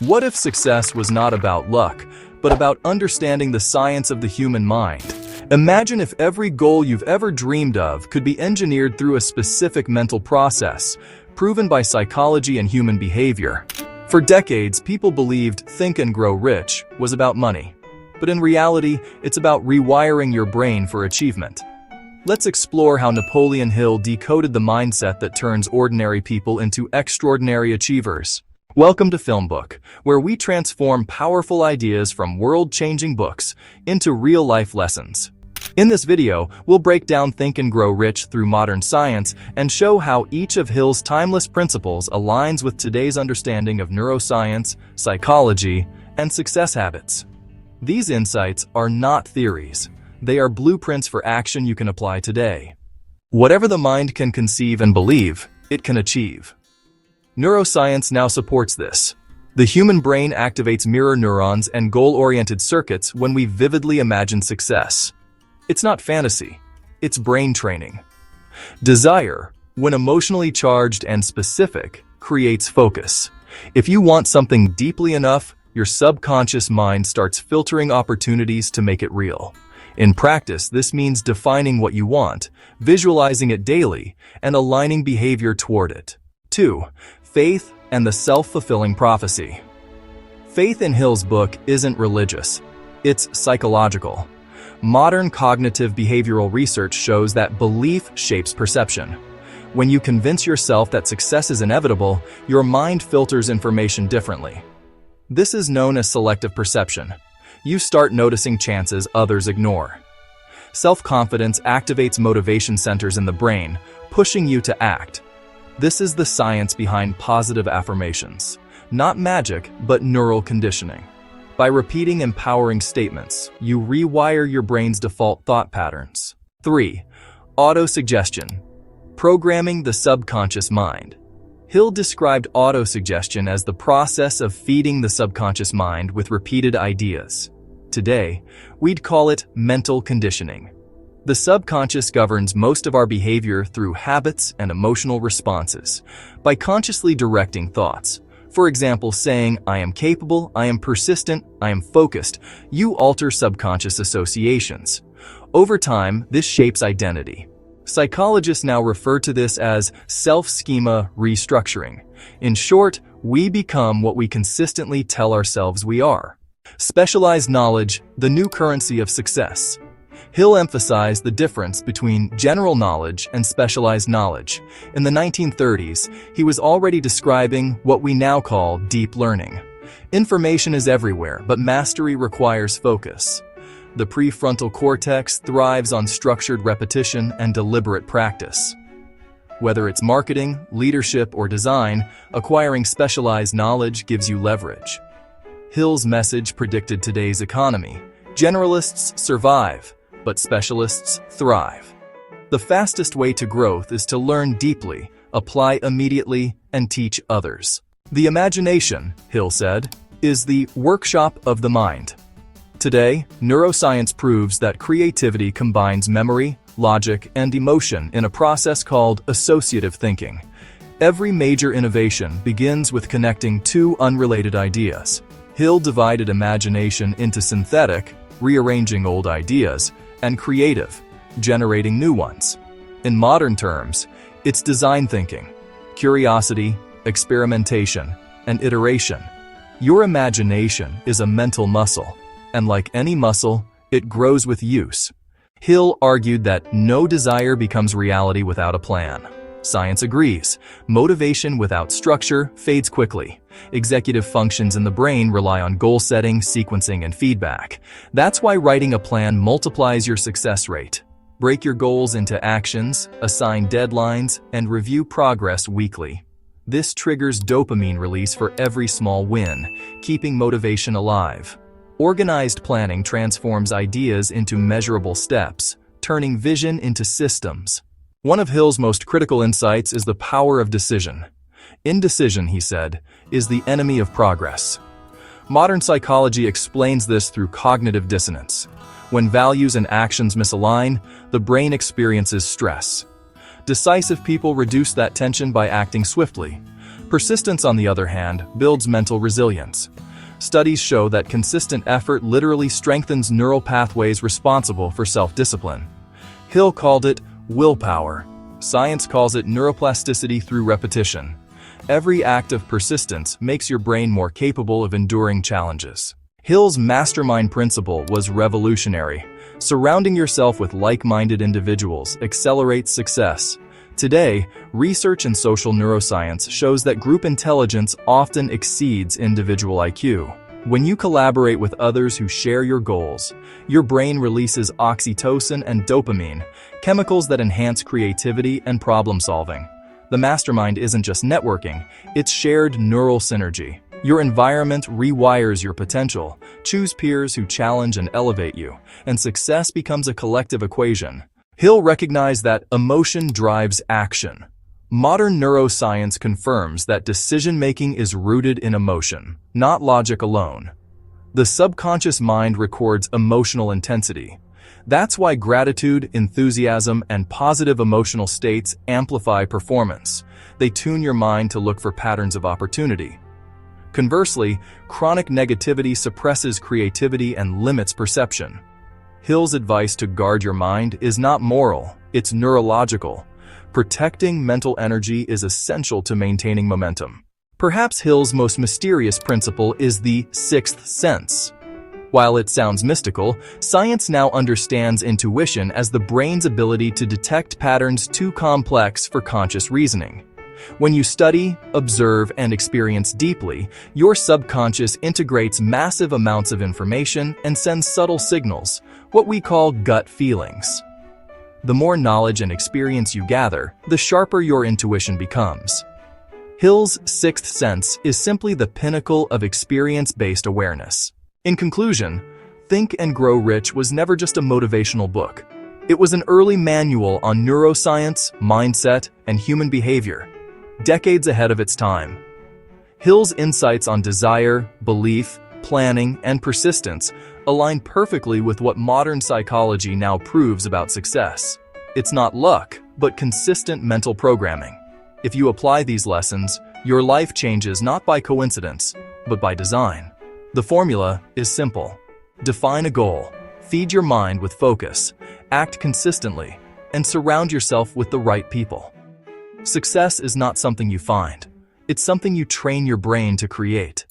What if success was not about luck, but about understanding the science of the human mind? Imagine if every goal you've ever dreamed of could be engineered through a specific mental process, proven by psychology and human behavior. For decades, people believed Think and Grow Rich was about money. But in reality, it's about rewiring your brain for achievement. Let's explore how Napoleon Hill decoded the mindset that turns ordinary people into extraordinary achievers. Welcome to Filmbook, where we transform powerful ideas from world-changing books into real-life lessons. In this video, we'll break down Think and Grow Rich through modern science and show how each of Hill's timeless principles aligns with today's understanding of neuroscience, psychology, and success habits. These insights are not theories. They are blueprints for action you can apply today. Whatever the mind can conceive and believe, it can achieve. Neuroscience now supports this. The human brain activates mirror neurons and goal-oriented circuits when we vividly imagine success. It's not fantasy, it's brain training. Desire, when emotionally charged and specific, creates focus. If you want something deeply enough, your subconscious mind starts filtering opportunities to make it real. In practice, this means defining what you want, visualizing it daily, and aligning behavior toward it. 2. Faith and the self-fulfilling prophecy. Faith in Hill's book isn't religious, it's psychological. Modern cognitive behavioral research shows that belief shapes perception. When you convince yourself that success is inevitable, your mind filters information differently. This is known as selective perception. You start noticing chances others ignore. Self-confidence activates motivation centers in the brain, pushing you to act. This is the science behind positive affirmations. Not magic, but neural conditioning. By repeating empowering statements, you rewire your brain's default thought patterns. 3. Autosuggestion. Programming the subconscious mind. Hill described autosuggestion as the process of feeding the subconscious mind with repeated ideas. Today, we'd call it mental conditioning. The subconscious governs most of our behavior through habits and emotional responses. By consciously directing thoughts, for example, saying, "I am capable, I am persistent, I am focused," you alter subconscious associations. Over time, this shapes identity. Psychologists now refer to this as self-schema restructuring. In short, we become what we consistently tell ourselves we are. Specialized knowledge, the new currency of success. Hill emphasized the difference between general knowledge and specialized knowledge. In the 1930s, he was already describing what we now call deep learning. Information is everywhere, but mastery requires focus. The prefrontal cortex thrives on structured repetition and deliberate practice. Whether it's marketing, leadership, or design, acquiring specialized knowledge gives you leverage. Hill's message predicted today's economy. Generalists survive, but specialists thrive. The fastest way to growth is to learn deeply, apply immediately, and teach others. The imagination, Hill said, is the workshop of the mind. Today, neuroscience proves that creativity combines memory, logic, and emotion in a process called associative thinking. Every major innovation begins with connecting two unrelated ideas. Hill divided imagination into synthetic, rearranging old ideas, and creative, generating new ones. In modern terms, it's design thinking, curiosity, experimentation, and iteration. Your imagination is a mental muscle, and like any muscle, it grows with use. Hill argued that no desire becomes reality without a plan. Science agrees. Motivation without structure fades quickly. Executive functions in the brain rely on goal setting, sequencing, and feedback. That's why writing a plan multiplies your success rate. Break your goals into actions, assign deadlines, and review progress weekly. This triggers dopamine release for every small win, keeping motivation alive. Organized planning transforms ideas into measurable steps, turning vision into systems. One of Hill's most critical insights is the power of decision. Indecision, he said, is the enemy of progress. Modern psychology explains this through cognitive dissonance. When values and actions misalign, the brain experiences stress. Decisive people reduce that tension by acting swiftly. Persistence, on the other hand, builds mental resilience. Studies show that consistent effort literally strengthens neural pathways responsible for self-discipline. Hill called it willpower. Science calls it neuroplasticity through repetition. Every act of persistence makes your brain more capable of enduring challenges. Hill's mastermind principle was revolutionary. Surrounding yourself with like-minded individuals accelerates success. Today, research in social neuroscience shows that group intelligence often exceeds individual IQ. When you collaborate with others who share your goals, your brain releases oxytocin and dopamine, chemicals that enhance creativity and problem-solving. The mastermind isn't just networking, it's shared neural synergy. Your environment rewires your potential. Choose peers who challenge and elevate you, and success becomes a collective equation. Hill recognized that emotion drives action. Modern neuroscience confirms that decision-making is rooted in emotion, not logic alone. The subconscious mind records emotional intensity. That's why gratitude, enthusiasm, and positive emotional states amplify performance. They tune your mind to look for patterns of opportunity. Conversely, chronic negativity suppresses creativity and limits perception. Hill's advice to guard your mind is not moral, it's neurological. Protecting mental energy is essential to maintaining momentum. Perhaps Hill's most mysterious principle is the sixth sense. While it sounds mystical, science now understands intuition as the brain's ability to detect patterns too complex for conscious reasoning. When you study, observe, and experience deeply, your subconscious integrates massive amounts of information and sends subtle signals, what we call gut feelings. The more knowledge and experience you gather, the sharper your intuition becomes. Hill's sixth sense is simply the pinnacle of experience-based awareness. In conclusion, Think and Grow Rich was never just a motivational book. It was an early manual on neuroscience, mindset, and human behavior, decades ahead of its time. Hill's insights on desire, belief, planning, and persistence align perfectly with what modern psychology now proves about success. It's not luck, but consistent mental programming. If you apply these lessons, your life changes not by coincidence, but by design. The formula is simple. Define a goal, feed your mind with focus, act consistently, and surround yourself with the right people. Success is not something you find. It's something you train your brain to create.